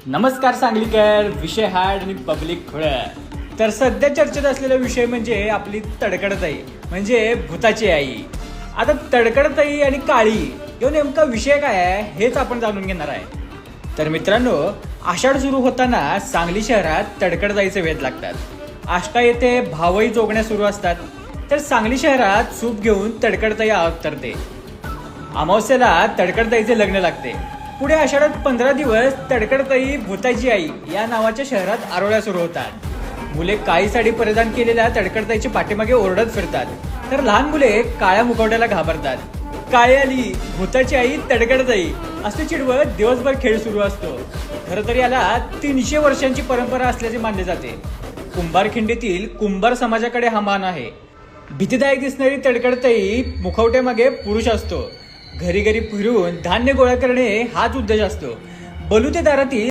नमस्कार सांगलीकर. विषय हार्ड आणि पब्लिक खुळं. तर सध्या चर्चेत असलेला विषय म्हणजे आपली तडकडताई म्हणजे भूताची आई. आता तडकडताई आणि काळी ह्यो नेमका विषय काय आहे हेच आपण जाणून घेणार आहे. तर मित्रांनो, आषाढ सुरू होताना सांगली शहरात तडकडताईचे वेध लागतात. आष्टा येथे भावई जोगण्या सुरू असतात. तर सांगली शहरात सूप घेऊन तडकडताई अवतरते. अमावस्येला तडकडताईचे लग्न लागते. पुढे आषाढात 15 दिवस तडकडताई भूताची आई या नावाच्या शहरात आरोळ्या सुरू होतात. मुले काळी साडी परिधान केलेल्या तडकडताईच्या पाठीमागे ओरडत फिरतात. तर लहान मुले काळ्या मुखवट्याला घाबरतात. काळी आली, भूताची आई तडकडताई असे चिडवत दिवसभर खेळ सुरू असतो. खरं तर याला 300 वर्षांची परंपरा असल्याचे मानले जाते. कुंभारखिंडीतील कुंभार समाजाकडे हा मान आहे. भीतीदायक दिसणारी तडकडताई मुखवट्यामागे पुरुष असतो. घरी घरी फिरून धान्य गोळा करणे हाच उद्देश असतो. बलुतेदारातील